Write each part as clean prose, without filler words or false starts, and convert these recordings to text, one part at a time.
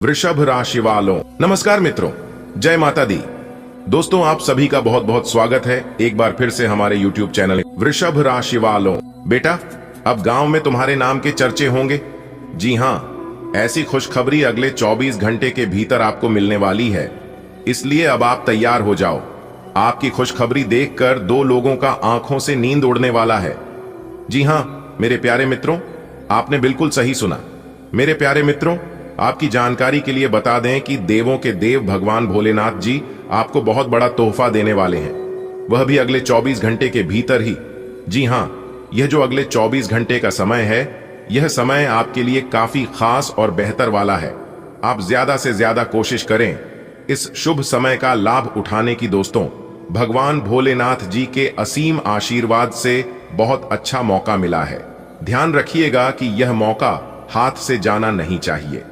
वृषभ राशि वालों, नमस्कार मित्रों, जय माता दी। दोस्तों, आप सभी का बहुत बहुत स्वागत है एक बार फिर से हमारे YouTube चैनल वृषभ राशि वालों। बेटा, अब गांव में तुम्हारे नाम के चर्चे होंगे। जी हाँ, ऐसी खुशखबरी अगले 24 घंटे के भीतर आपको मिलने वाली है, इसलिए अब आप तैयार हो जाओ। आपकी खुशखबरी देखकर दो लोगों का आंखों से नींद उड़ने वाला है। जी हाँ मेरे प्यारे मित्रों, आपने बिल्कुल सही सुना। मेरे प्यारे मित्रों, आपकी जानकारी के लिए बता दें कि देवों के देव भगवान भोलेनाथ जी आपको बहुत बड़ा तोहफा देने वाले हैं, वह भी अगले 24 घंटे के भीतर ही। जी हाँ, यह जो अगले 24 घंटे का समय है, यह समय आपके लिए काफी खास और बेहतर वाला है। आप ज्यादा से ज्यादा कोशिश करें इस शुभ समय का लाभ उठाने की। दोस्तों, भगवान भोलेनाथ जी के असीम आशीर्वाद से बहुत अच्छा मौका मिला है। ध्यान रखिएगा कि यह मौका हाथ से जाना नहीं चाहिए,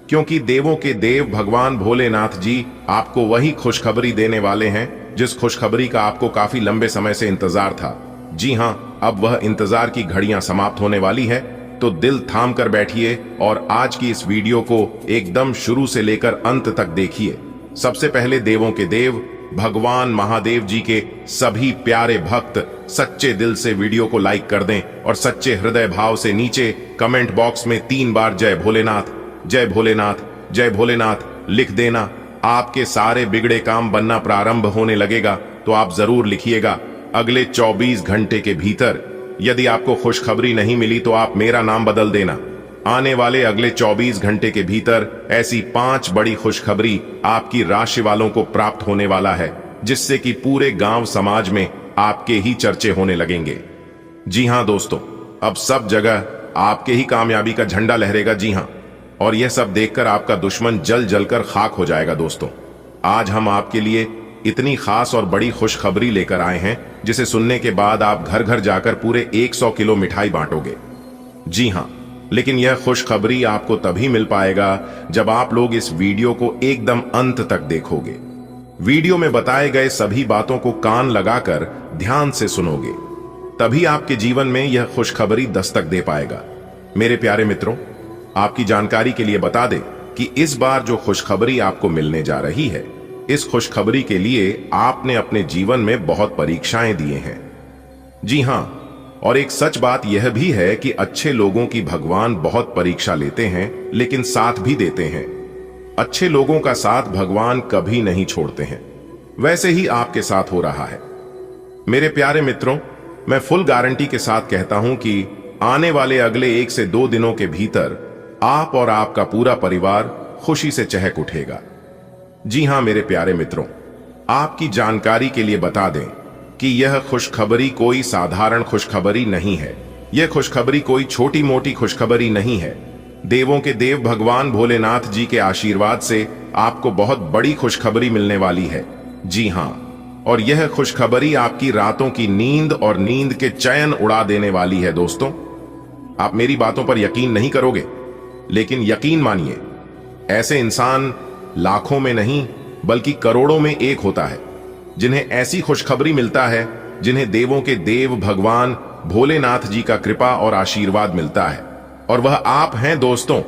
क्योंकि देवों के देव भगवान भोलेनाथ जी आपको वही खुशखबरी देने वाले हैं जिस खुशखबरी का आपको काफी लंबे समय से इंतजार था। जी हाँ, अब वह इंतजार की घड़ियां समाप्त होने वाली है, तो दिल थाम कर बैठिए और आज की इस वीडियो को एकदम शुरू से लेकर अंत तक देखिए। सबसे पहले देवों के देव भगवान महादेव जी के सभी प्यारे भक्त सच्चे दिल से वीडियो को लाइक कर दें और सच्चे हृदय भाव से नीचे कमेंट बॉक्स में 3 बार जय भोलेनाथ, जय भोलेनाथ, जय भोलेनाथ लिख देना। आपके सारे बिगड़े काम बनना प्रारंभ होने लगेगा, तो आप जरूर लिखिएगा अगले 24 घंटे के भीतर। यदि आपको खुशखबरी नहीं मिली तो आप मेरा नाम बदल देना। आने वाले अगले 24 घंटे के भीतर ऐसी 5 बड़ी खुशखबरी आपकी राशि वालों को प्राप्त होने वाला है, जिससे कि पूरे गांव समाज में आपके ही चर्चे होने लगेंगे। जी हां दोस्तों, अब सब जगह आपके ही कामयाबी का झंडा लहरेगा। जी हां, और यह सब देखकर आपका दुश्मन जल जलकर खाक हो जाएगा। दोस्तों, आज हम आपके लिए इतनी खास और बड़ी खुशखबरी लेकर आए हैं, जिसे सुनने के बाद आप घर घर जाकर पूरे 100 किलो मिठाई बांटोगे। जी हां, लेकिन यह खुशखबरी आपको तभी मिल पाएगा जब आप लोग इस वीडियो को एकदम अंत तक देखोगे। वीडियो में बताए गए सभी बातों को कान लगाकर ध्यान से सुनोगे, तभी आपके जीवन में यह खुशखबरी दस्तक दे पाएगा। मेरे प्यारे मित्रों, आपकी जानकारी के लिए बता दें कि इस बार जो खुशखबरी आपको मिलने जा रही है, इस खुशखबरी के लिए आपने अपने जीवन में बहुत परीक्षाएं दिए हैं। जी हां, और एक सच बात यह भी है कि अच्छे लोगों की भगवान बहुत परीक्षा लेते हैं, लेकिन साथ भी देते हैं। अच्छे लोगों का साथ भगवान कभी नहीं छोड़ते हैं। वैसे ही आपके साथ हो रहा है। मेरे प्यारे मित्रों, मैं फुल गारंटी के साथ कहता हूं कि आने वाले अगले 1 से 2 दिनों के भीतर आप और आपका पूरा परिवार खुशी से चहक उठेगा। जी हां मेरे प्यारे मित्रों, आपकी जानकारी के लिए बता दें कि यह खुशखबरी कोई साधारण खुशखबरी नहीं है। यह खुशखबरी कोई छोटी मोटी खुशखबरी नहीं है। देवों के देव भगवान भोलेनाथ जी के आशीर्वाद से आपको बहुत बड़ी खुशखबरी मिलने वाली है। जी हां, और यह खुशखबरी आपकी रातों की नींद और नींद के चैन उड़ा देने वाली है। दोस्तों, आप मेरी बातों पर यकीन नहीं करोगे, लेकिन यकीन मानिए, ऐसे इंसान लाखों में नहीं बल्कि करोड़ों में एक होता है जिन्हें ऐसी खुशखबरी मिलता है, जिन्हें देवों के देव भगवान भोलेनाथ जी का कृपा और आशीर्वाद मिलता है, और वह आप हैं। दोस्तों,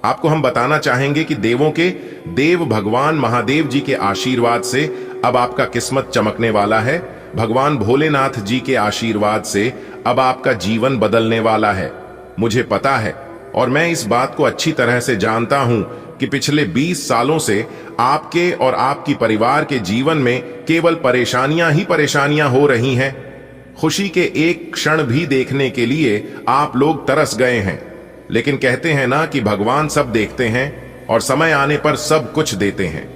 आपको हम बताना चाहेंगे कि देवों के देव भगवान महादेव जी के आशीर्वाद से अब आपका किस्मत चमकने वाला है। भगवान भोलेनाथ जी के आशीर्वाद से अब आपका जीवन बदलने वाला है। मुझे पता है और मैं इस बात को अच्छी तरह से जानता हूं कि पिछले 20 सालों से आपके और आपकी परिवार के जीवन में केवल परेशानियां ही परेशानियां हो रही हैं। खुशी के एक क्षण भी देखने के लिए आप लोग तरस गए हैं, लेकिन कहते हैं ना कि भगवान सब देखते हैं और समय आने पर सब कुछ देते हैं।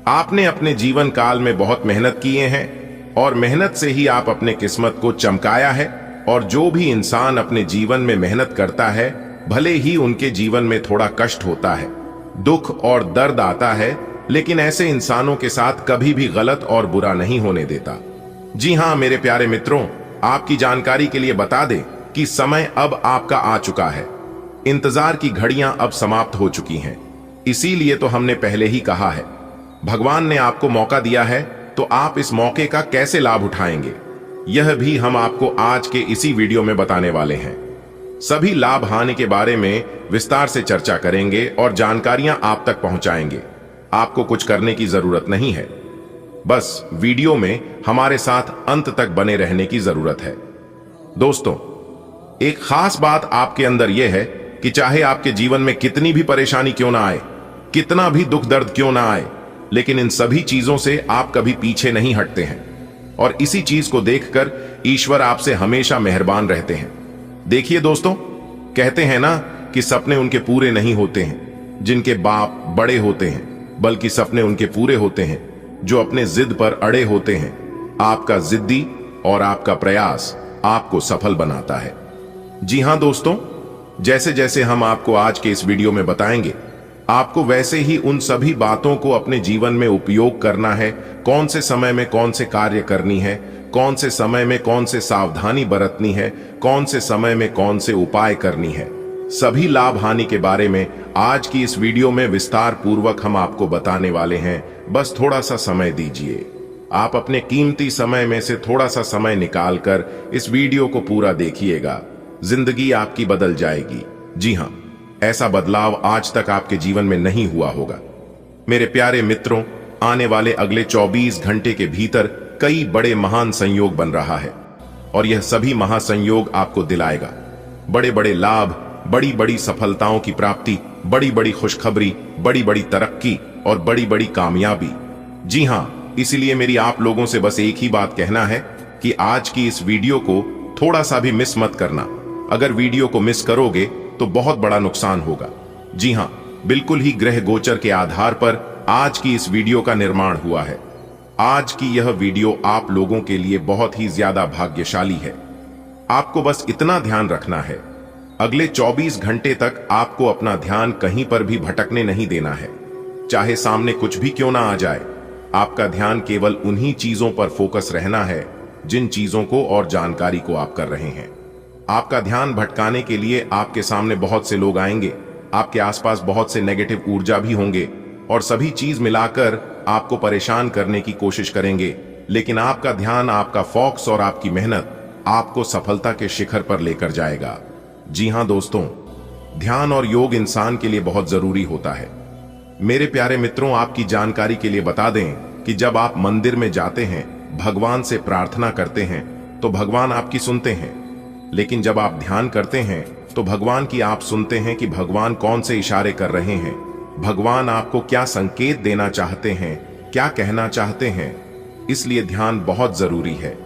आपने अपने जीवन काल में बहुत मेहनत किए हैं और मेहनत से ही आप अपने किस्मत को चमकाया है। और जो भी इंसान अपने जीवन में मेहनत करता है, भले ही उनके जीवन में थोड़ा कष्ट होता है, दुख और दर्द आता है, लेकिन ऐसे इंसानों के साथ कभी भी गलत और बुरा नहीं होने देता। जी हां मेरे प्यारे मित्रों, आपकी जानकारी के लिए बता दें कि समय अब आपका आ चुका है। इंतजार की घड़ियां अब समाप्त हो चुकी हैं। इसीलिए तो हमने पहले ही कहा है, भगवान ने आपको मौका दिया है, तो आप इस मौके का कैसे लाभ उठाएंगे, यह भी हम आपको आज के इसी वीडियो में बताने वाले हैं। सभी लाभ हानि के बारे में विस्तार से चर्चा करेंगे और जानकारियां आप तक पहुंचाएंगे। आपको कुछ करने की जरूरत नहीं है, बस वीडियो में हमारे साथ अंत तक बने रहने की जरूरत है। दोस्तों, एक खास बात आपके अंदर यह है कि चाहे आपके जीवन में कितनी भी परेशानी क्यों ना आए, कितना भी दुख दर्द क्यों ना आए, लेकिन इन सभी चीजों से आप कभी पीछे नहीं हटते हैं। और इसी चीज को देखकर ईश्वर आपसे हमेशा मेहरबान रहते हैं। देखिए दोस्तों, कहते हैं ना कि सपने उनके पूरे नहीं होते हैं जिनके बाप बड़े होते हैं, बल्कि सपने उनके पूरे होते हैं जो अपने जिद पर अड़े होते हैं। आपका जिद्दी और आपका प्रयास आपको सफल बनाता है। जी हां दोस्तों, जैसे जैसे हम आपको आज के इस वीडियो में बताएंगे, आपको वैसे ही उन सभी बातों को अपने जीवन में उपयोग करना है। कौन से समय में कौन से कार्य करनी है, कौन से समय में कौन से सावधानी बरतनी है, कौन से समय में कौन से उपाय करनी है, सभी लाभ हानि के बारे में आज की इस वीडियो में विस्तार पूर्वक हम आपको बताने वाले हैं। बस थोड़ा सा समय दीजिए। आप अपने कीमती समय में से थोड़ा सा समय निकालकर इस वीडियो को पूरा देखिएगा। जिंदगी आपकी बदल जाएगी। जी हां, ऐसा बदलाव आज तक आपके जीवन में नहीं हुआ होगा। मेरे प्यारे मित्रों, आने वाले अगले 24 घंटे के भीतर कई बड़े महान संयोग बन रहा है और यह सभी महासंयोग आपको दिलाएगा बड़े बड़े लाभ, बड़ी बड़ी सफलताओं की प्राप्ति, बड़ी बड़ी खुशखबरी, बड़ी बड़ी तरक्की और बड़ी बड़ी कामयाबी। जी हां, इसलिए मेरी आप लोगों से बस एक ही बात कहना है कि आज की इस वीडियो को थोड़ा सा भी मिस मत करना। अगर वीडियो को मिस करोगे तो बहुत बड़ा नुकसान होगा। जी हां, बिल्कुल ही ग्रह गोचर के आधार पर आज की इस वीडियो का निर्माण हुआ है। आज की यह वीडियो आप लोगों के लिए बहुत ही ज्यादा भाग्यशाली है। आपको बस इतना ध्यान रखना है, अगले 24 घंटे तक आपको अपना ध्यान कहीं पर भी भटकने नहीं देना है। चाहे सामने कुछ भी क्यों ना आ जाए, आपका ध्यान केवल उन्हीं चीजों पर फोकस रहना है जिन चीजों को और जानकारी को आप कर रहे हैं। आपका ध्यान भटकाने के लिए आपके सामने बहुत से लोग आएंगे, आपके आसपास बहुत से नेगेटिव ऊर्जा भी होंगे और सभी चीज मिलाकर आपको परेशान करने की कोशिश करेंगे। लेकिन आपका ध्यान, आपका फोकस और आपकी मेहनत आपको सफलता के शिखर पर लेकर जाएगा। जी हां दोस्तों, ध्यान और योग इंसान के लिए बहुत जरूरी होता है। मेरे प्यारे मित्रों, आपकी जानकारी के लिए बता दें कि जब आप मंदिर में जाते हैं, भगवान से प्रार्थना करते हैं तो भगवान आपकी सुनते हैं। लेकिन जब आप ध्यान करते हैं तो भगवान की आप सुनते हैं कि भगवान कौन से इशारे कर रहे हैं, भगवान आपको क्या संकेत देना चाहते हैं, क्या कहना चाहते हैं। इसलिए ध्यान बहुत जरूरी है।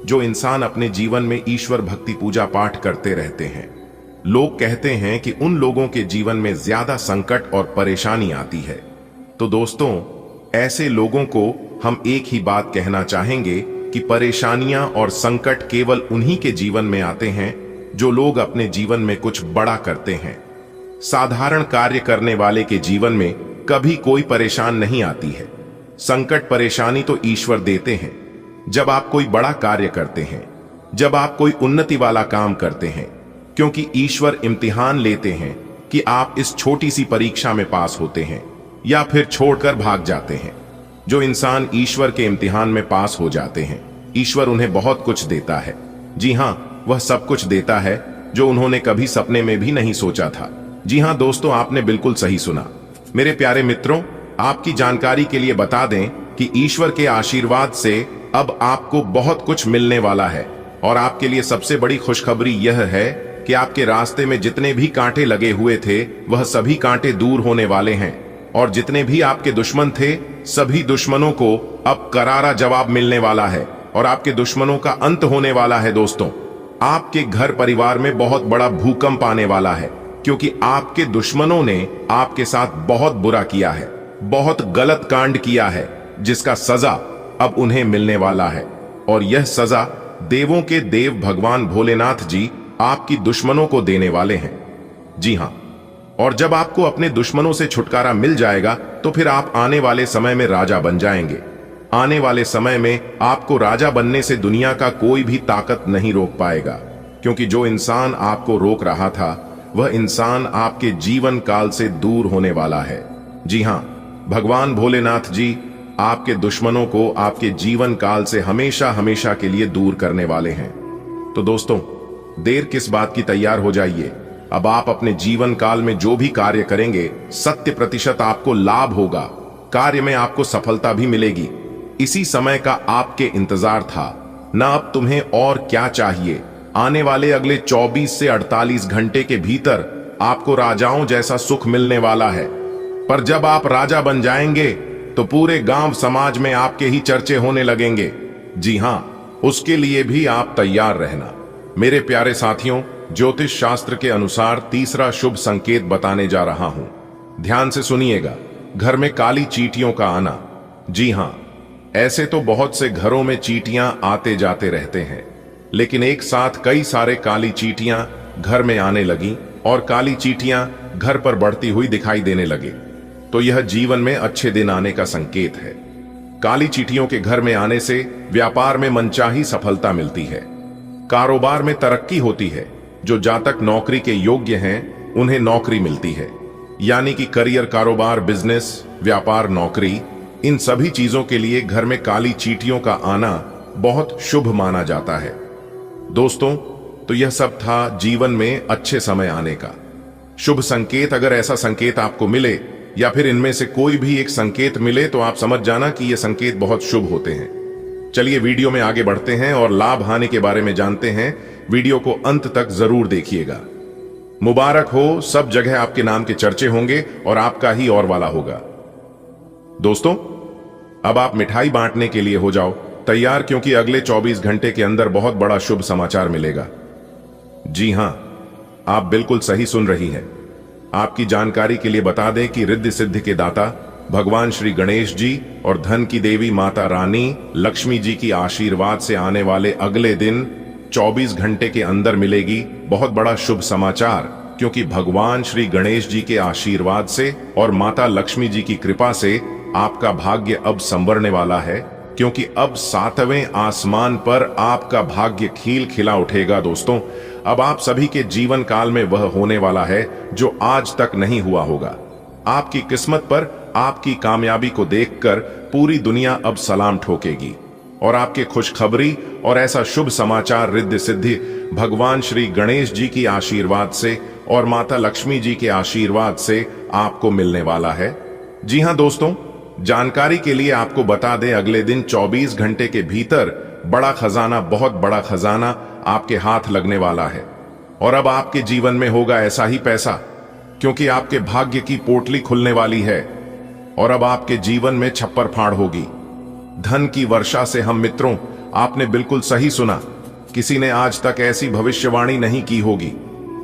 जो इंसान अपने जीवन में ईश्वर भक्ति पूजा पाठ करते रहते हैं, लोग कहते हैं कि उन लोगों के जीवन में ज्यादा संकट और परेशानी आती है। तो दोस्तों, ऐसे लोगों को हम एक ही बात कहना चाहेंगे कि परेशानियां और संकट केवल उन्हीं के जीवन में आते हैं जो लोग अपने जीवन में कुछ बड़ा करते हैं। साधारण कार्य करने वाले के जीवन में कभी कोई परेशान नहीं आती है। संकट परेशानी तो ईश्वर देते हैं जब आप कोई बड़ा कार्य करते हैं, जब आप कोई उन्नति वाला काम करते हैं, क्योंकि ईश्वर इम्तिहान लेते हैं कि आप इस छोटी सी परीक्षा में पास होते हैं या फिर छोड़कर भाग जाते हैं। जो इंसान ईश्वर के इम्तिहान में पास हो जाते हैं, ईश्वर उन्हें बहुत कुछ देता है। जी हां, वह सब कुछ देता है जो उन्होंने कभी सपने में भी नहीं सोचा था। जी हां दोस्तों, आपने बिल्कुल सही सुना। मेरे प्यारे मित्रों, आपकी जानकारी के लिए बता दें कि ईश्वर के आशीर्वाद से अब आपको बहुत कुछ मिलने वाला है। और आपके लिए सबसे बड़ी खुशखबरी यह है कि आपके रास्ते में जितने भी कांटे लगे हुए थे, वह सभी कांटे दूर होने वाले हैं। और जितने भी आपके दुश्मन थे, सभी दुश्मनों को अब करारा जवाब मिलने वाला है और आपके दुश्मनों का अंत होने वाला है। दोस्तों, आपके घर परिवार में बहुत बड़ा भूकंप आने वाला है, क्योंकि आपके दुश्मनों ने आपके साथ बहुत बुरा किया है, बहुत गलत कांड किया है, जिसका सजा अब उन्हें मिलने वाला है। और यह सजा देवों के देव भगवान भोलेनाथ जी आपकी दुश्मनों को देने वाले हैं। जी हां, और जब आपको अपने दुश्मनों से छुटकारा मिल जाएगा तो फिर आप आने वाले समय में राजा बन जाएंगे। आने वाले समय में आपको राजा बनने से दुनिया का कोई भी ताकत नहीं रोक पाएगा, क्योंकि जो इंसान आपको रोक रहा था, वह इंसान आपके जीवन काल से दूर होने वाला है। जी हां, भगवान भोलेनाथ जी आपके दुश्मनों को आपके जीवन काल से हमेशा हमेशा के लिए दूर करने वाले हैं। तो दोस्तों, देर किस बात की, तैयार हो जाइए। अब आप अपने जीवन काल में जो भी कार्य करेंगे 100% आपको लाभ होगा, कार्य में आपको सफलता भी मिलेगी। इसी समय का आपके इंतजार था ना। अब तुम्हें और क्या चाहिए? आने वाले अगले 24 से 48 घंटे के भीतर आपको राजाओं जैसा सुख मिलने वाला है। पर जब आप राजा बन जाएंगे तो पूरे गांव समाज में आपके ही चर्चे होने लगेंगे। जी हां, उसके लिए भी आप तैयार रहना। मेरे प्यारे साथियों, ज्योतिष शास्त्र के अनुसार तीसरा शुभ संकेत बताने जा रहा हूं। ध्यान से सुनिएगा। घर में काली चींटियों का आना। जी हां, ऐसे तो बहुत से घरों में चींटियां आते जाते रहते हैं, लेकिन एक साथ कई सारे काली चींटियां घर में आने लगी और काली चींटियां घर पर बढ़ती हुई दिखाई देने लगे, तो यह जीवन में अच्छे दिन आने का संकेत है। काली चींटियों के घर में आने से व्यापार में मनचाही सफलता मिलती है, कारोबार में तरक्की होती है। जो जातक नौकरी के योग्य हैं उन्हें नौकरी मिलती है, यानी कि करियर, कारोबार, बिजनेस, व्यापार, नौकरी, इन सभी चीजों के लिए घर में काली चींटियों का आना बहुत शुभ माना जाता है। दोस्तों, तो यह सब था जीवन में अच्छे समय आने का शुभ संकेत। अगर ऐसा संकेत आपको मिले या फिर इनमें से कोई भी एक संकेत मिले तो आप समझ जाना कि ये संकेत बहुत शुभ होते हैं। चलिए वीडियो में आगे बढ़ते हैं और लाभ हानि के बारे में जानते हैं। वीडियो को अंत तक जरूर देखिएगा। मुबारक हो, सब जगह आपके नाम के चर्चे होंगे और आपका ही और वाला होगा। दोस्तों, अब आप मिठाई बांटने के लिए हो जाओ तैयार, क्योंकि अगले 24 घंटे के अंदर बहुत बड़ा शुभ समाचार मिलेगा। जी हां, आप बिल्कुल सही सुन रही हैं। आपकी जानकारी के लिए बता दें कि रिद्धि सिद्धि के दाता भगवान श्री गणेश जी और धन की देवी माता रानी लक्ष्मी जी की आशीर्वाद से आने वाले अगले दिन 24 घंटे के अंदर मिलेगी बहुत बड़ा शुभ समाचार, क्योंकि भगवान श्री गणेश जी के आशीर्वाद से और माता लक्ष्मी जी की कृपा से आपका भाग्य अब संवरने वाला है, क्योंकि अब 7वें आसमान पर आपका भाग्य खिल खिला उठेगा। दोस्तों, अब आप सभी के जीवन काल में वह होने वाला है जो आज तक नहीं हुआ होगा। आपकी किस्मत पर आपकी कामयाबी को देखकर पूरी दुनिया अब सलाम ठोकेगी और आपके खुशखबरी और ऐसा शुभ समाचार रिद्धि सिद्धि भगवान श्री गणेश जी की आशीर्वाद से और माता लक्ष्मी जी के आशीर्वाद से आपको मिलने वाला है। जी हां दोस्तों, जानकारी के लिए आपको बता दें, अगले दिन 24 घंटे के भीतर बड़ा खजाना, बहुत बड़ा खजाना आपके हाथ लगने वाला है। और अब आपके जीवन में होगा ऐसा ही पैसा, क्योंकि आपके भाग्य की पोटली खुलने वाली है और अब आपके जीवन में छप्पर फाड़ होगी। धन की वर्षा से हम मित्रों, आपने बिल्कुल सही सुना, किसी ने आज तक ऐसी भविष्यवाणी नहीं की होगी।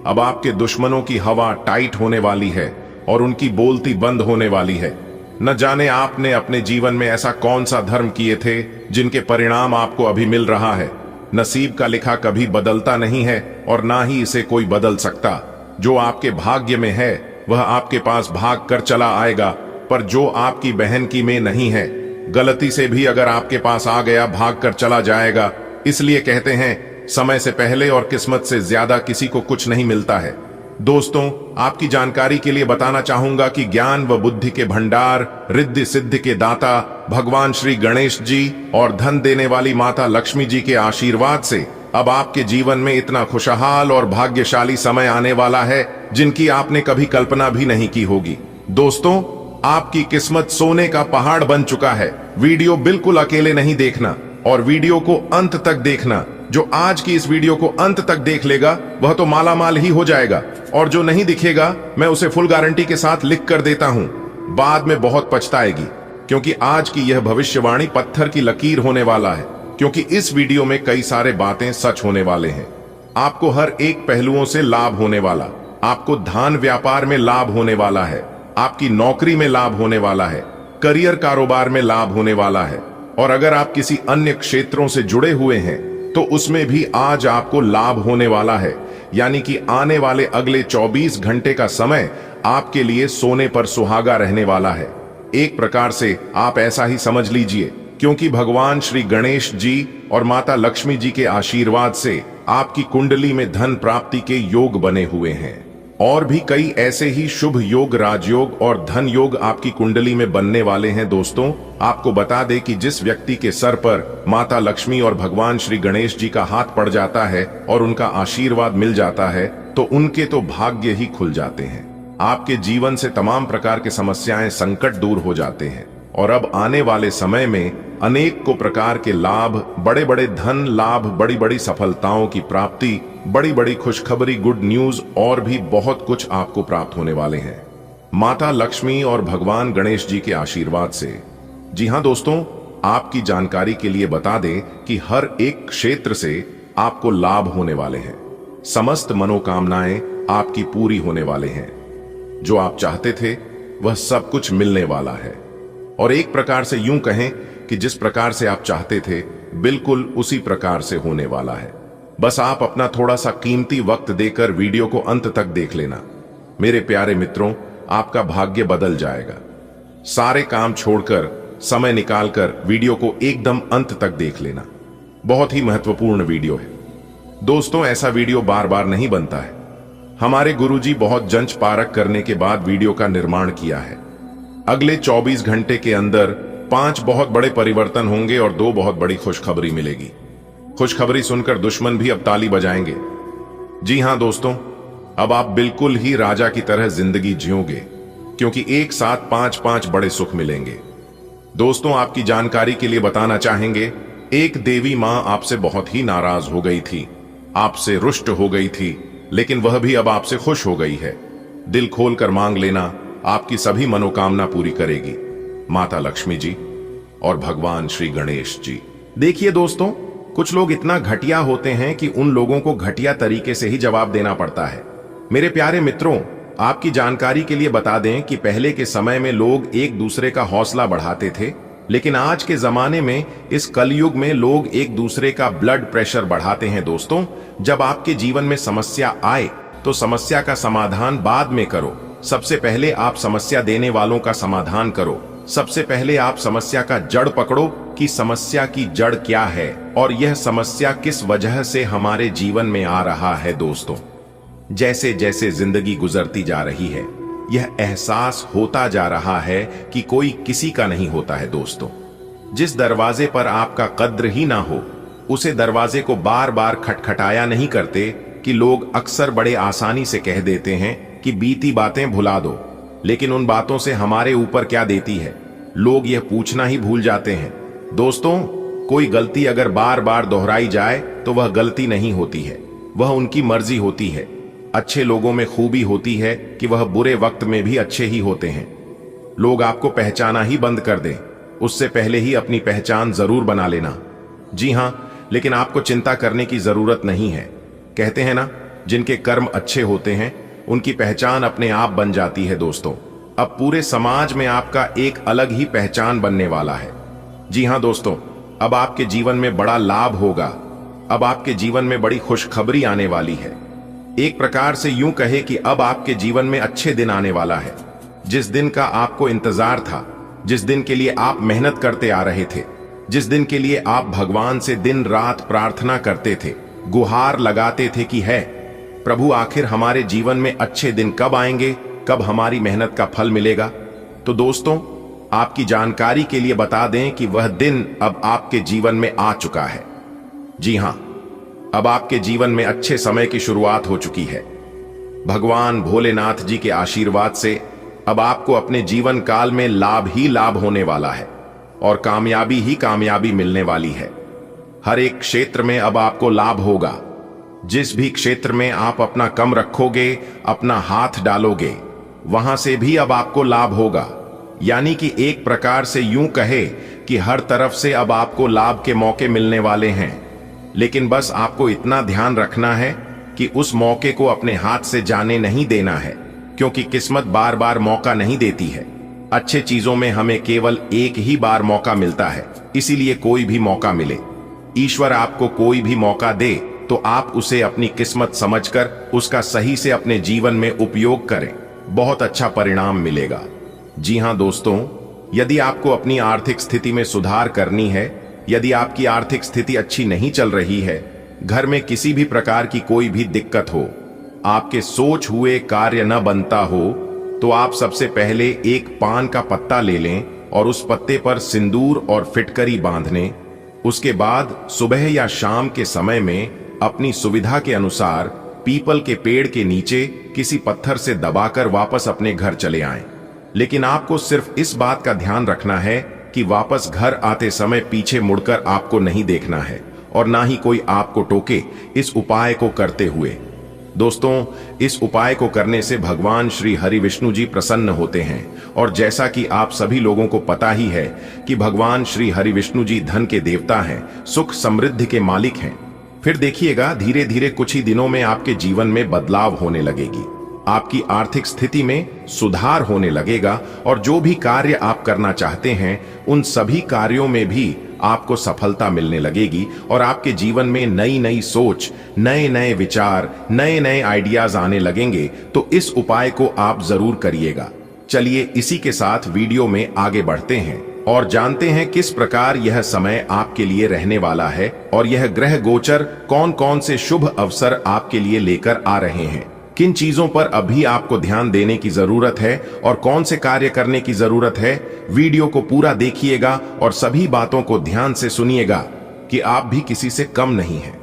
अब आपके दुश्मनों की हवा टाइट होने वाली है और उनकी बोलती बंद होने वाली है। न जाने आपने अपने जीवन में ऐसा कौन सा धर्म किए थे जिनके परिणाम आपको अभी मिल रहा है। नसीब का लिखा कभी बदलता नहीं है और ना ही इसे कोई बदल सकता। जो आपके भाग्य में है वह आपके पास भाग कर चला आएगा, पर जो आपकी बहन की में नहीं है, गलती से भी अगर आपके पास आ गया भाग कर चला जाएगा। इसलिए कहते हैं, समय से पहले और किस्मत से ज्यादा किसी को कुछ नहीं मिलता है। दोस्तों, आपकी जानकारी के लिए बताना चाहूंगा कि ज्ञान व बुद्धि के भंडार, रिद्धि सिद्धि के दाता भगवान श्री गणेश जी और धन देने वाली माता लक्ष्मी जी के आशीर्वाद से अब आपके जीवन में इतना खुशहाल और भाग्यशाली समय आने वाला है जिनकी आपने कभी कल्पना भी नहीं की होगी। दोस्तों, आपकी किस्मत सोने का पहाड़ बन चुका है। वीडियो बिल्कुल अकेले नहीं देखना और वीडियो को अंत तक देखना। जो आज की इस वीडियो को अंत तक देख लेगा वह तो मालामाल ही हो जाएगा, और जो नहीं दिखेगा मैं उसे फुल गारंटी के साथ लिख कर देता हूं, बाद में बहुत पछताएगी, क्योंकि आज की यह भविष्यवाणी पत्थर की लकीर होने वाला है। क्योंकि इस वीडियो में कई सारे बातें सच होने वाले हैं। आपको हर एक पहलुओं से लाभ होने वाला, आपको धान व्यापार में लाभ होने वाला है, आपकी नौकरी में लाभ होने वाला है, करियर कारोबार में लाभ होने वाला है, और अगर आप किसी अन्य क्षेत्रों से जुड़े हुए हैं तो उसमें भी आज आपको लाभ होने वाला है। यानी कि आने वाले अगले 24 घंटे का समय आपके लिए सोने पर सुहागा रहने वाला है। एक प्रकार से आप ऐसा ही समझ लीजिए, क्योंकि भगवान श्री गणेश जी और माता लक्ष्मी जी के आशीर्वाद से आपकी कुंडली में धन प्राप्ति के योग बने हुए हैं। और भी कई ऐसे ही शुभ योग, राजयोग और धन योग आपकी कुंडली में बनने वाले हैं। दोस्तों, आपको बता दें कि जिस व्यक्ति के सर पर माता लक्ष्मी और भगवान श्री गणेश जी का हाथ पड़ जाता है और उनका आशीर्वाद मिल जाता है तो उनके तो भाग्य ही खुल जाते हैं। आपके जीवन से तमाम प्रकार के समस्याएं, संकट दूर हो जाते हैं और अब आने वाले समय में अनेक को प्रकार के लाभ, बड़े बड़े धन लाभ, बड़ी बड़ी सफलताओं की प्राप्ति, बड़ी बड़ी खुशखबरी, गुड न्यूज और भी बहुत कुछ आपको प्राप्त होने वाले हैं माता लक्ष्मी और भगवान गणेश जी के आशीर्वाद से। जी हां दोस्तों, आपकी जानकारी के लिए बता दें कि हर एक क्षेत्र से आपको लाभ होने वाले हैं। समस्त मनोकामनाएं आपकी पूरी होने वाले हैं। जो आप चाहते थे वह सब कुछ मिलने वाला है और एक प्रकार से यूं कहें कि जिस प्रकार से आप चाहते थे बिल्कुल उसी प्रकार से होने वाला है। बस आप अपना थोड़ा सा कीमती वक्त देकर वीडियो को अंत तक देख लेना। मेरे प्यारे मित्रों, आपका भाग्य बदल जाएगा। सारे काम छोड़कर, समय निकालकर वीडियो को एकदम अंत तक देख लेना। बहुत ही महत्वपूर्ण वीडियो है दोस्तों। ऐसा वीडियो बार बार नहीं बनता है। हमारे गुरुजी बहुत जंच पारख करने के बाद वीडियो का निर्माण किया है। अगले 24 घंटे के अंदर 5 बहुत बड़े परिवर्तन होंगे और 2 बहुत बड़ी खुशखबरी मिलेगी। खुशखबरी सुनकर दुश्मन भी अब ताली बजाएंगे। जी हां दोस्तों, अब आप बिल्कुल ही राजा की तरह जिंदगी जियोगे क्योंकि एक साथ 5 बड़े सुख मिलेंगे। दोस्तों, आपकी जानकारी के लिए बताना चाहेंगे, एक देवी मां आपसे बहुत ही नाराज हो गई थी, आपसे रुष्ट हो गई थी, लेकिन वह भी अब आपसे खुश हो गई है। दिल खोलकर मांग लेना, आपकी सभी मनोकामना पूरी करेगी माता लक्ष्मी जी और भगवान श्री गणेश जी। देखिए दोस्तों, कुछ लोग इतना घटिया होते हैं कि उन लोगों को घटिया तरीके से ही जवाब देना पड़ता है। मेरे प्यारे मित्रों, आपकी जानकारी के लिए बता दें कि पहले के समय में लोग एक दूसरे का हौसला बढ़ाते थे, लेकिन आज के जमाने में, इस कलयुग में लोग एक दूसरे का ब्लड प्रेशर बढ़ाते हैं। दोस्तों, जब आपके जीवन में समस्या आए तो समस्या का समाधान बाद में करो। सबसे पहले आप समस्या देने वालों का समाधान करो। सबसे पहले आप समस्या का जड़ पकड़ो कि समस्या की जड़ क्या है और यह समस्या किस वजह से हमारे जीवन में आ रहा है। दोस्तों, जैसे जैसे जिंदगी गुजरती जा रही है, यह एहसास होता जा रहा है कि कोई किसी का नहीं होता है। दोस्तों, जिस दरवाजे पर आपका कद्र ही ना हो, उसे दरवाजे को बार बार खटखटाया नहीं करते कि लोग अक्सर बड़े आसानी से कह देते हैं कि बीती बातें भुला दो, लेकिन उन बातों से हमारे ऊपर क्या देती है, लोग यह पूछना ही भूल जाते हैं। दोस्तों, कोई गलती अगर बार बार दोहराई जाए तो वह गलती नहीं होती है, वह उनकी मर्जी होती है। अच्छे लोगों में खूबी होती है कि वह बुरे वक्त में भी अच्छे ही होते हैं। लोग आपको पहचाना ही बंद कर दें, उससे पहले ही अपनी पहचान जरूर बना लेना। जी हां, लेकिन आपको चिंता करने की जरूरत नहीं है। कहते हैं ना, जिनके कर्म अच्छे होते हैं उनकी पहचान अपने आप बन जाती है। दोस्तों, अब पूरे समाज में आपका एक अलग ही पहचान बनने वाला है। जी हां दोस्तों, अब आपके जीवन में बड़ा लाभ होगा। अब आपके जीवन में बड़ी खुशखबरी आने वाली है। एक प्रकार से यूं कहे कि अब आपके जीवन में अच्छे दिन आने वाला है। जिस दिन का आपको इंतजार था, जिस दिन के लिए आप मेहनत करते आ रहे थे, जिस दिन के लिए आप भगवान से दिन रात प्रार्थना करते थे, गुहार लगाते थे कि है प्रभु, आखिर हमारे जीवन में अच्छे दिन कब आएंगे, कब हमारी मेहनत का फल मिलेगा। तो दोस्तों, आपकी जानकारी के लिए बता दें कि वह दिन अब आपके जीवन में आ चुका है। जी हां, अब आपके जीवन में अच्छे समय की शुरुआत हो चुकी है। भगवान भोलेनाथ जी के आशीर्वाद से अब आपको अपने जीवन काल में लाभ ही लाभ होने वाला है और कामयाबी ही कामयाबी मिलने वाली है। हर एक क्षेत्र में अब आपको लाभ होगा। जिस भी क्षेत्र में आप अपना कम रखोगे, अपना हाथ डालोगे, वहां से भी अब आपको लाभ होगा। यानी कि एक प्रकार से यूं कहे कि हर तरफ से अब आपको लाभ के मौके मिलने वाले हैं। लेकिन बस आपको इतना ध्यान रखना है कि उस मौके को अपने हाथ से जाने नहीं देना है, क्योंकि किस्मत बार बार मौका नहीं देती है। अच्छे चीजों में हमें केवल एक ही बार मौका मिलता है, इसीलिए कोई भी मौका मिले, ईश्वर आपको कोई भी मौका दे तो आप उसे अपनी किस्मत समझकर उसका सही से अपने जीवन में उपयोग करें, बहुत अच्छा परिणाम मिलेगा। जी हां दोस्तों, यदि आपको अपनी आर्थिक स्थिति में सुधार करनी है, यदि आपकी आर्थिक स्थिति अच्छी नहीं चल रही है, घर में किसी भी प्रकार की कोई भी दिक्कत हो, आपके सोच हुए कार्य न बनता हो तो आप सबसे पहले एक पान का पत्ता ले लें और उस पत्ते पर सिंदूर और फिटकरी बांध लें। उसके बाद सुबह या शाम के समय में अपनी सुविधा के अनुसार पीपल के पेड़ के नीचे किसी पत्थर से दबाकर वापस अपने घर चले आएं। लेकिन आपको सिर्फ इस बात का ध्यान रखना है कि वापस घर आते समय पीछे मुड़कर आपको नहीं देखना है और ना ही कोई आपको टोके इस उपाय को करते हुए। दोस्तों, इस उपाय को करने से भगवान श्री हरि विष्णु जी प्रसन्न होते हैं और जैसा कि आप सभी लोगों को पता ही है कि भगवान श्री हरि विष्णु जी धन के देवता हैं, सुख समृद्धि के मालिक हैं। फिर देखिएगा धीरे धीरे कुछ ही दिनों में आपके जीवन में बदलाव होने लगेगी, आपकी आर्थिक स्थिति में सुधार होने लगेगा और जो भी कार्य आप करना चाहते हैं उन सभी कार्यों में भी आपको सफलता मिलने लगेगी और आपके जीवन में नई नई सोच, नए नए विचार, नए नए आइडियाज आने लगेंगे। तो इस उपाय को आप जरूर करिएगा। चलिए इसी के साथ वीडियो में आगे बढ़ते हैं और जानते हैं किस प्रकार यह समय आपके लिए रहने वाला है और यह ग्रह गोचर कौन कौन से शुभ अवसर आपके लिए लेकर आ रहे हैं, किन चीजों पर अभी आपको ध्यान देने की जरूरत है और कौन से कार्य करने की जरूरत है। वीडियो को पूरा देखिएगा और सभी बातों को ध्यान से सुनिएगा कि आप भी किसी से कम नहीं हैं।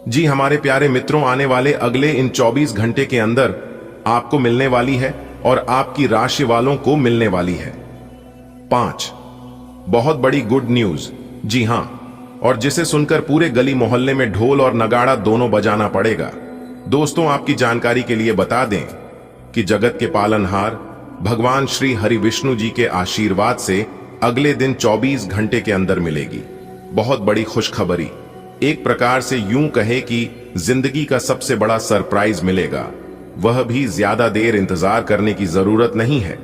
जी हमारे प्यारे मित्रों, आने वाले अगले इन 24 घंटे के अंदर आपको मिलने वाली है और आपकी राशि वालों को मिलने वाली है 5 बहुत बड़ी गुड न्यूज। जी हां, और जिसे सुनकर पूरे गली मोहल्ले में ढोल और नगाड़ा दोनों बजाना पड़ेगा। दोस्तों, आपकी जानकारी के लिए बता दें कि जगत के पालनहार भगवान श्री हरि विष्णु जी के आशीर्वाद से अगले दिन 24 घंटे के अंदर मिलेगी बहुत बड़ी खुशखबरी। एक प्रकार से यूं कहे कि जिंदगी का सबसे बड़ा सरप्राइज मिलेगा, वह भी ज्यादा देर इंतजार करने की जरूरत नहीं है।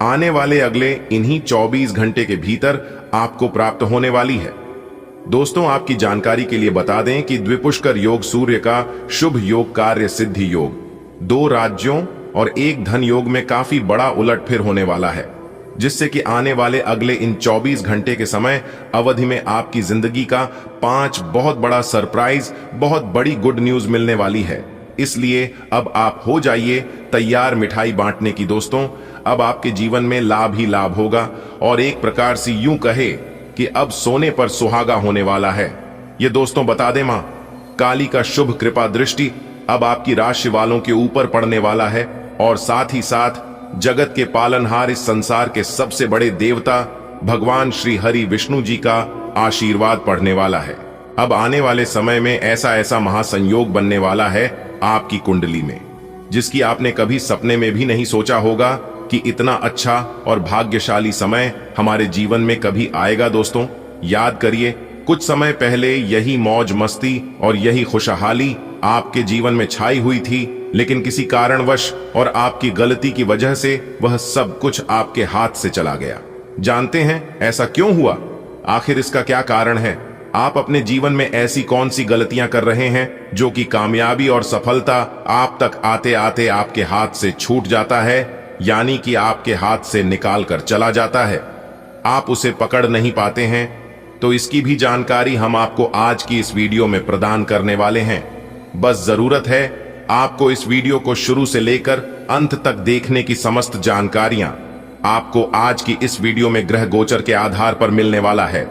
आने वाले अगले इन्हीं 24 घंटे के भीतर आपको प्राप्त होने वाली है। दोस्तों, आपकी जानकारी के लिए बता दें कि द्विपुष्कर योग सूर्य का शुभ योग कार्य सिद्धि योग 2 राज्यों और 1 धन योग में काफी बड़ा उलटफेर होने वाला है, जिससे कि आने वाले अगले इन 24 घंटे के समय अवधि में आपकी जिंदगी का 5 बहुत बड़ा सरप्राइज, बहुत बड़ी गुड न्यूज मिलने वाली है। इसलिए अब आप हो जाइए तैयार मिठाई बांटने की। दोस्तों, अब आपके जीवन में लाभ ही लाभ होगा और एक प्रकार से यूं कहे कि अब सोने पर सुहागा होने वाला है। ये दोस्तों बता दें, मां काली का शुभ कृपा दृष्टि अब आपकी राशि वालों के ऊपर पड़ने वाला है और साथ ही साथ जगत के पालनहार, इस संसार के सबसे बड़े देवता भगवान श्री हरि विष्णु जी का आशीर्वाद पड़ने वाला है। अब आने वाले समय में ऐसा ऐसा महासंयोग बनने वाला है आपकी कुंडली में, जिसकी आपने कभी सपने में भी नहीं सोचा होगा कि इतना अच्छा और भाग्यशाली समय हमारे जीवन में कभी आएगा। दोस्तों, याद करिए कुछ समय पहले यही मौज मस्ती और यही खुशहाली आपके जीवन में छाई हुई थी, लेकिन किसी कारणवश और आपकी गलती की वजह से वह सब कुछ आपके हाथ से चला गया। जानते हैं ऐसा क्यों हुआ? आखिर इसका क्या कारण है? आप अपने जीवन में ऐसी कौन सी गलतियां कर रहे हैं जो कि कामयाबी और सफलता आप तक आते आते आपके हाथ से छूट जाता है, यानी कि आपके हाथ से निकाल कर चला जाता है, आप उसे पकड़ नहीं पाते हैं। तो इसकी भी जानकारी हम आपको आज की इस वीडियो में प्रदान करने वाले हैं। बस जरूरत है आपको इस वीडियो को शुरू से लेकर अंत तक देखने की। समस्त जानकारियां आपको आज की इस वीडियो में ग्रह गोचर के आधार पर मिलने वाला है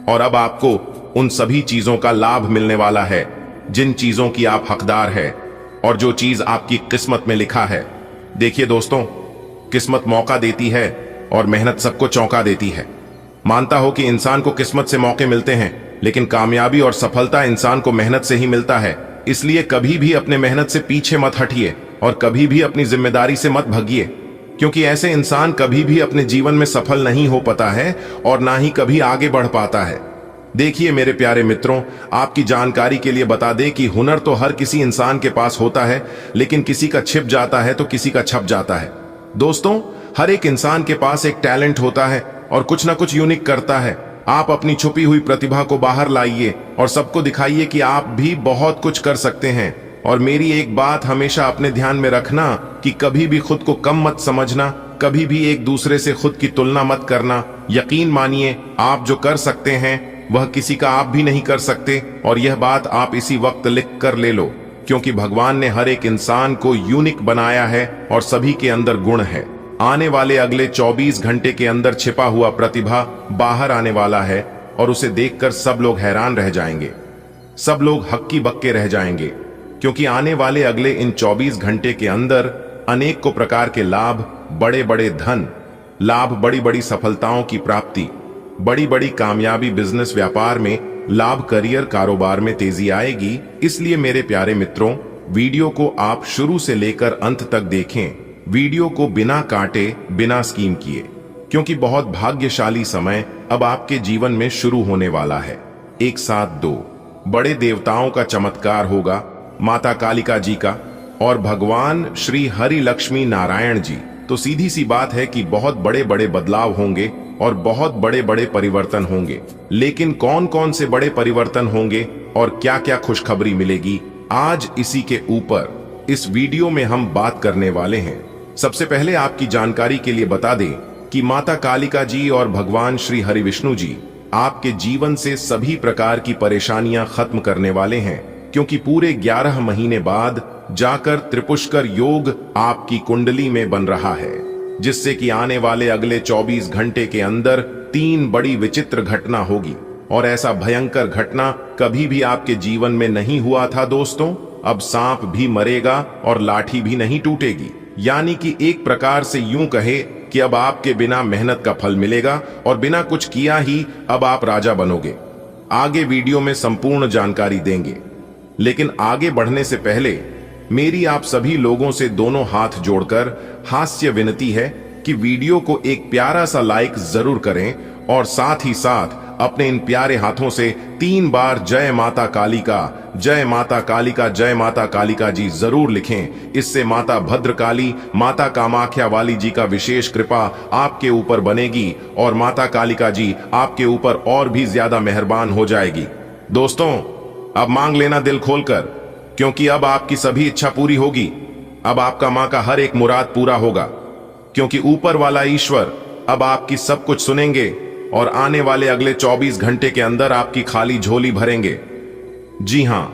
और अब आपको उन सभी चीजों का लाभ मिलने वाला है जिन चीजों की आप हकदार है और जो चीज आपकी किस्मत में लिखा है। देखिए दोस्तों, किस्मत मौका देती है और मेहनत सबको चौंका देती है। मानता हो कि इंसान को किस्मत से मौके मिलते हैं, लेकिन कामयाबी और सफलता इंसान को मेहनत से ही मिलता है। इसलिए कभी भी अपने मेहनत से पीछे मत हटिए और कभी भी अपनी जिम्मेदारी से मत भागिए, क्योंकि ऐसे इंसान कभी भी अपने जीवन में सफल नहीं हो पाता है और ना ही कभी आगे बढ़ पाता है। देखिए मेरे प्यारे मित्रों, आपकी जानकारी के लिए बता दें कि हुनर तो हर किसी इंसान के पास होता है, लेकिन किसी का छिप जाता है तो किसी का छप जाता है। दोस्तों, हर एक इंसान के पास एक टैलेंट होता है और कुछ ना कुछ यूनिक करता है। आप अपनी छुपी हुई प्रतिभा को बाहर लाइए और सबको दिखाइए कि आप भी बहुत कुछ कर सकते हैं। और मेरी एक बात हमेशा अपने ध्यान में रखना कि कभी भी खुद को कम मत समझना, कभी भी एक दूसरे से खुद की तुलना मत करना। यकीन मानिए, आप जो कर सकते हैं वह किसी का आप भी नहीं कर सकते, और यह बात आप इसी वक्त लिख कर ले लो। क्योंकि भगवान ने हर एक इंसान को यूनिक बनाया है और सभी के अंदर गुण है। आने वाले अगले 24 घंटे के अंदर छिपा हुआ प्रतिभा बाहर आने वाला है और उसे देखकर सब लोग हैरान रह जाएंगे, सब लोग हक्की बक्के रह जाएंगे, क्योंकि आने वाले अगले इन 24 घंटे के अंदर अनेक को प्रकार के लाभ, बड़े बड़े धन लाभ, बड़ी बड़ी सफलताओं की प्राप्ति, बड़ी बड़ी कामयाबी, बिजनेस व्यापार में लाभ, करियर कारोबार में तेजी आएगी। इसलिए मेरे प्यारे मित्रों, वीडियो को आप शुरू से लेकर अंत तक देखें, वीडियो को बिना काटे, बिना स्कीम किए, क्योंकि बहुत भाग्यशाली समय अब आपके जीवन में शुरू होने वाला है। एक साथ दो बड़े देवताओं का चमत्कार होगा, माता कालिका जी का और भगवान श्री हरि लक्ष्मी नारायण जी। तो सीधी सी बात है कि बहुत बड़े बड़े बदलाव होंगे और बहुत बड़े बड़े परिवर्तन होंगे। लेकिन कौन कौन से बड़े परिवर्तन होंगे और क्या क्या खुशखबरी मिलेगी, आज इसी के ऊपर इस वीडियो में हम बात करने वाले हैं। सबसे पहले आपकी जानकारी के लिए बता दें कि माता कालिका जी और भगवान श्री हरि विष्णु जी आपके जीवन से सभी प्रकार की परेशानियां खत्म करने वाले हैं, क्योंकि पूरे 11 महीने बाद जाकर त्रिपुष्कर योग आपकी कुंडली में बन रहा है, जिससे कि आने वाले अगले 24 घंटे के अंदर 3 बड़ी विचित्र घटना होगी। और ऐसा भयंकर घटना कभी भी आपके जीवन में नहीं हुआ था दोस्तों। अब सांप भी मरेगा और लाठी भी नहीं टूटेगी, यानी कि एक प्रकार से यूं कहे कि अब आपके बिना मेहनत का फल मिलेगा और बिना कुछ किया ही अब आप राजा बनोगे। आगे वीडियो में संपूर्ण जानकारी देंगे, लेकिन आगे बढ़ने से पहले मेरी आप सभी लोगों से दोनों हाथ जोड़कर हास्य विनती है कि वीडियो को एक प्यारा सा लाइक जरूर करें और साथ ही साथ अपने इन प्यारे हाथों से 3 बार जय माता कालिका, जय माता कालिका, जय माता कालिका जी जरूर लिखें। इससे माता भद्रकाली, माता कामाख्या वाली जी का विशेष कृपा आपके ऊपर बनेगी और माता कालिका जी आपके ऊपर और भी ज्यादा मेहरबान हो जाएगी। दोस्तों, अब मांग लेना दिल खोलकर, क्योंकि अब आपकी सभी इच्छा पूरी होगी। अब आपका मां का हर एक मुराद पूरा होगा, क्योंकि ऊपर वाला ईश्वर अब आपकी सब कुछ सुनेंगे और आने वाले अगले 24 घंटे के अंदर आपकी खाली झोली भरेंगे। जी हां,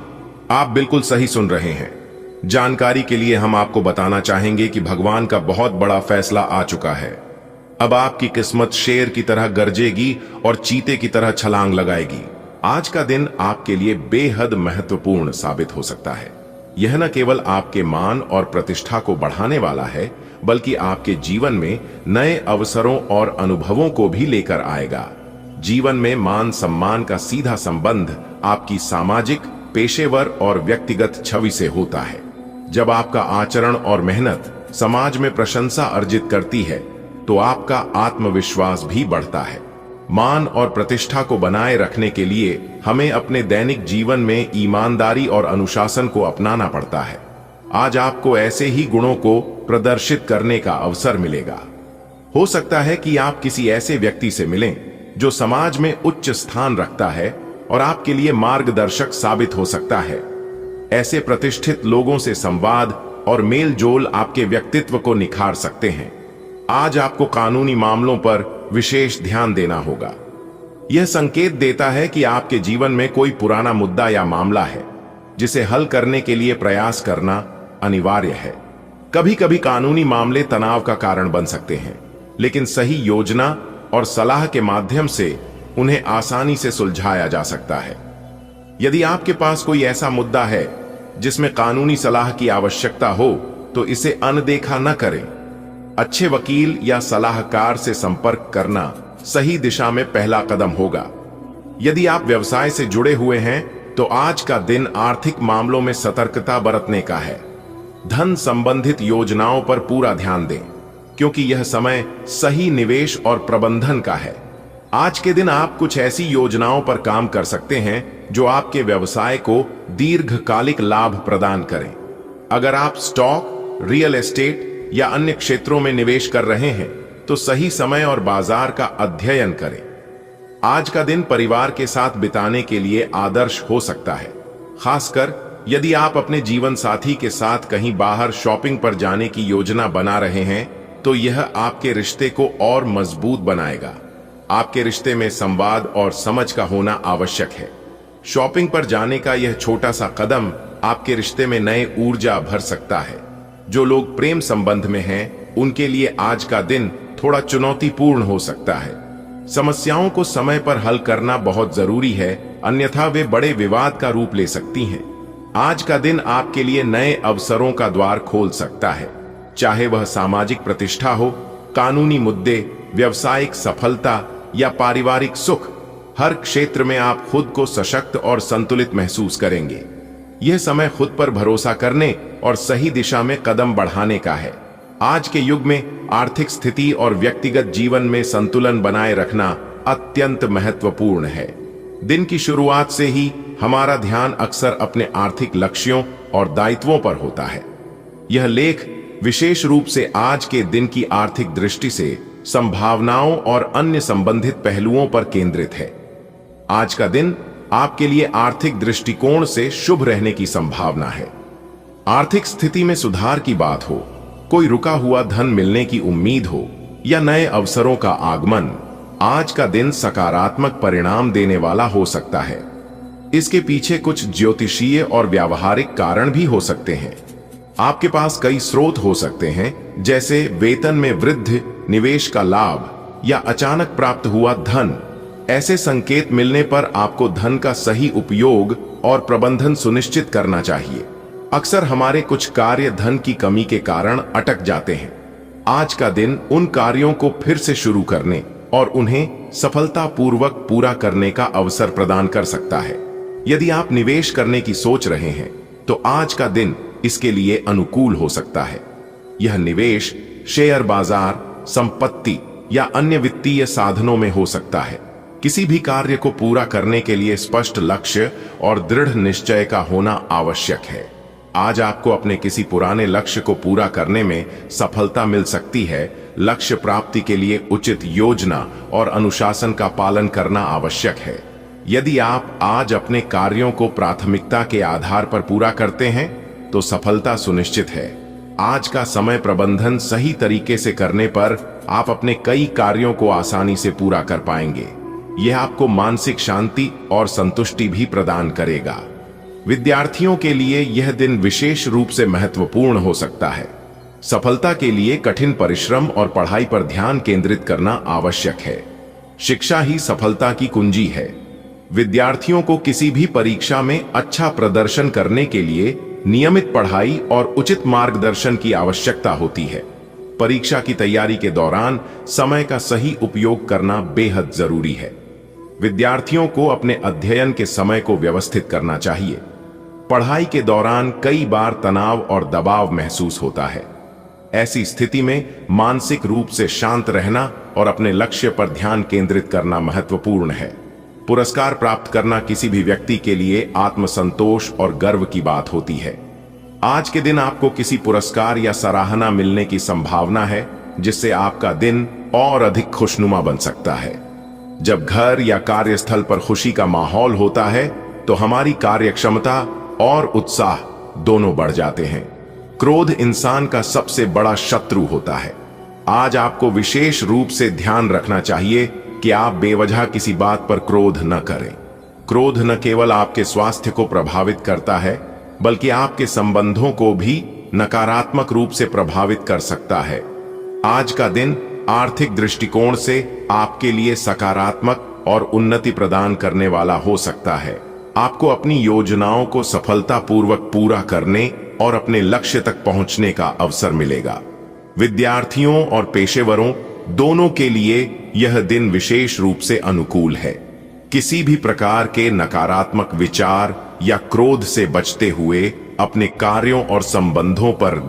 आप बिल्कुल सही सुन रहे हैं। जानकारी के लिए हम आपको बताना चाहेंगे कि भगवान का बहुत बड़ा फैसला आ चुका है। अब आपकी किस्मत शेर की तरह गरजेगी और चीते की तरह छलांग लगाएगी। आज का दिन आपके लिए बेहद महत्वपूर्ण साबित हो सकता है। यह न केवल आपके मान और प्रतिष्ठा को बढ़ाने वाला है, बल्कि आपके जीवन में नए अवसरों और अनुभवों को भी लेकर आएगा। जीवन में मान सम्मान का सीधा संबंध आपकी सामाजिक, पेशेवर और व्यक्तिगत छवि से होता है। जब आपका आचरण और मेहनत समाज में प्रशंसा अर्जित करती है, तो आपका आत्मविश्वास भी बढ़ता है। मान और प्रतिष्ठा को बनाए रखने के लिए हमें अपने दैनिक जीवन में ईमानदारी और अनुशासन को अपनाना पड़ता है। आज आपको ऐसे ही गुणों को प्रदर्शित करने का अवसर मिलेगा। हो सकता है कि आप किसी ऐसे व्यक्ति से मिलें जो समाज में उच्च स्थान रखता है और आपके लिए मार्गदर्शक साबित हो सकता है। ऐसे प्रतिष्ठित लोगों से संवाद और मेल जोल आपके व्यक्तित्व को निखार सकते हैं। आज आपको कानूनी मामलों पर विशेष ध्यान देना होगा। यह संकेत देता है कि आपके जीवन में कोई पुराना मुद्दा या मामला है जिसे हल करने के लिए प्रयास करना अनिवार्य है। कभी कभी कानूनी मामले तनाव का कारण बन सकते हैं, लेकिन सही योजना और सलाह के माध्यम से उन्हें आसानी से सुलझाया जा सकता है। यदि आपके पास कोई ऐसा मुद्दा है जिसमें कानूनी सलाह की आवश्यकता हो, तो इसे अनदेखा न करें। अच्छे वकील या सलाहकार से संपर्क करना सही दिशा में पहला कदम होगा। यदि आप व्यवसाय से जुड़े हुए हैं, तो आज का दिन आर्थिक मामलों में सतर्कता बरतने का है। धन संबंधित योजनाओं पर पूरा ध्यान दें, क्योंकि यह समय सही निवेश और प्रबंधन का है। आज के दिन आप कुछ ऐसी योजनाओं पर काम कर सकते हैं जो आपके व्यवसाय को दीर्घकालिक लाभ प्रदान करें। अगर आप स्टॉक, रियल एस्टेट या अन्य क्षेत्रों में निवेश कर रहे हैं, तो सही समय और बाजार का अध्ययन करें। आज का दिन परिवार के साथ बिताने के लिए आदर्श हो सकता है, खासकर यदि आप अपने जीवन साथी के साथ कहीं बाहर शॉपिंग पर जाने की योजना बना रहे हैं, तो यह आपके रिश्ते को और मजबूत बनाएगा। आपके रिश्ते में संवाद और समझ का होना आवश्यक है। शॉपिंग पर जाने का यह छोटा सा कदम आपके रिश्ते में नए ऊर्जा भर सकता है। जो लोग प्रेम संबंध में हैं, उनके लिए आज का दिन थोड़ा चुनौतीपूर्ण हो सकता है। समस्याओं को समय पर हल करना बहुत जरूरी है, अन्यथा वे बड़े विवाद का रूप ले सकती हैं। आज का दिन आपके लिए नए अवसरों का द्वार खोल सकता है, चाहे वह सामाजिक प्रतिष्ठा हो, कानूनी मुद्दे, व्यावसायिक सफलता या पारिवारिक सुख। हर क्षेत्र में आप खुद को सशक्त और संतुलित महसूस करेंगे। यह समय खुद पर भरोसा करने और सही दिशा में कदम बढ़ाने का है। आज के युग में आर्थिक स्थिति और व्यक्तिगत जीवन में संतुलन बनाए रखना अत्यंत महत्वपूर्ण है। दिन की शुरुआत से ही हमारा ध्यान अक्सर अपने आर्थिक लक्ष्यों और दायित्वों पर होता है। यह लेख विशेष रूप से आज के दिन की आर्थिक दृष्टि से संभावनाओं और अन्य संबंधित पहलुओं पर केंद्रित है। आज का दिन आपके लिए आर्थिक दृष्टिकोण से शुभ रहने की संभावना है। आर्थिक स्थिति में सुधार की बात हो, कोई रुका हुआ धन मिलने की उम्मीद हो या नए अवसरों का आगमन, आज का दिन सकारात्मक परिणाम देने वाला हो सकता है। इसके पीछे कुछ ज्योतिषीय और व्यावहारिक कारण भी हो सकते हैं। आपके पास कई स्रोत हो सकते हैं, जैसे वेतन में वृद्धि, निवेश का लाभ या अचानक प्राप्त हुआ धन। ऐसे संकेत मिलने पर आपको धन का सही उपयोग और प्रबंधन सुनिश्चित करना चाहिए। अक्सर हमारे कुछ कार्य धन की कमी के कारण अटक जाते हैं। आज का दिन उन कार्यों को फिर से शुरू करने और उन्हें सफलतापूर्वक पूरा करने का अवसर प्रदान कर सकता है। यदि आप निवेश करने की सोच रहे हैं, तो आज का दिन इसके लिए अनुकूल हो सकता है। यह निवेश शेयर बाजार, संपत्ति या अन्य वित्तीय साधनों में हो सकता है। किसी भी कार्य को पूरा करने के लिए स्पष्ट लक्ष्य और दृढ़ निश्चय का होना आवश्यक है। आज आपको अपने किसी पुराने लक्ष्य को पूरा करने में सफलता मिल सकती है। लक्ष्य प्राप्ति के लिए उचित योजना और अनुशासन का पालन करना आवश्यक है। यदि आप आज अपने कार्यों को प्राथमिकता के आधार पर पूरा करते हैं, तो सफलता सुनिश्चित है। आज का समय प्रबंधन सही तरीके से करने पर आप अपने कई कार्यों को आसानी से पूरा कर पाएंगे। यह आपको मानसिक शांति और संतुष्टि भी प्रदान करेगा। विद्यार्थियों के लिए यह दिन विशेष रूप से महत्वपूर्ण हो सकता है। सफलता के लिए कठिन परिश्रम और पढ़ाई पर ध्यान केंद्रित करना आवश्यक है। शिक्षा ही सफलता की कुंजी है। विद्यार्थियों को किसी भी परीक्षा में अच्छा प्रदर्शन करने के लिए नियमित पढ़ाई और उचित मार्गदर्शन की आवश्यकता होती है। परीक्षा की तैयारी के दौरान समय का सही उपयोग करना बेहद जरूरी है। विद्यार्थियों को अपने अध्ययन के समय को व्यवस्थित करना चाहिए। पढ़ाई के दौरान कई बार तनाव और दबाव महसूस होता है। ऐसी स्थिति में मानसिक रूप से शांत रहना और अपने लक्ष्य पर ध्यान केंद्रित करना महत्वपूर्ण है। पुरस्कार प्राप्त करना किसी भी व्यक्ति के लिए आत्मसंतोष और गर्व की बात होती है। आज के दिन आपको किसी पुरस्कार या सराहना मिलने की संभावना है, जिससे आपका दिन और अधिक खुशनुमा बन सकता है। जब घर या कार्यस्थल पर खुशी का माहौल होता है, तो हमारी कार्यक्षमता और उत्साह दोनों बढ़ जाते हैं। क्रोध इंसान का सबसे बड़ा शत्रु होता है। आज आपको विशेष रूप से ध्यान रखना चाहिए कि आप बेवजह किसी बात पर क्रोध न करें। क्रोध न केवल आपके स्वास्थ्य को प्रभावित करता है, बल्कि आपके संबंधों को भी नकारात्मक रूप से प्रभावित कर सकता है। आज का दिन आर्थिक दृष्टिकोण से आपके लिए सकारात्मक और उन्नति प्रदान करने वाला हो सकता है। आपको अपनी योजनाओं को सफलतापूर्वक पूरा करने और अपने लक्ष्य तक पहुंचने का अवसर मिलेगा। विद्यार्थियों और पेशेवरों दोनों के लिए यह दिन विशेष रूप से अनुकूल है। किसी भी प्रकार के नकारात्मक विचार या क्रोध से बचते हुए अपने कार्यों और संबंधों पर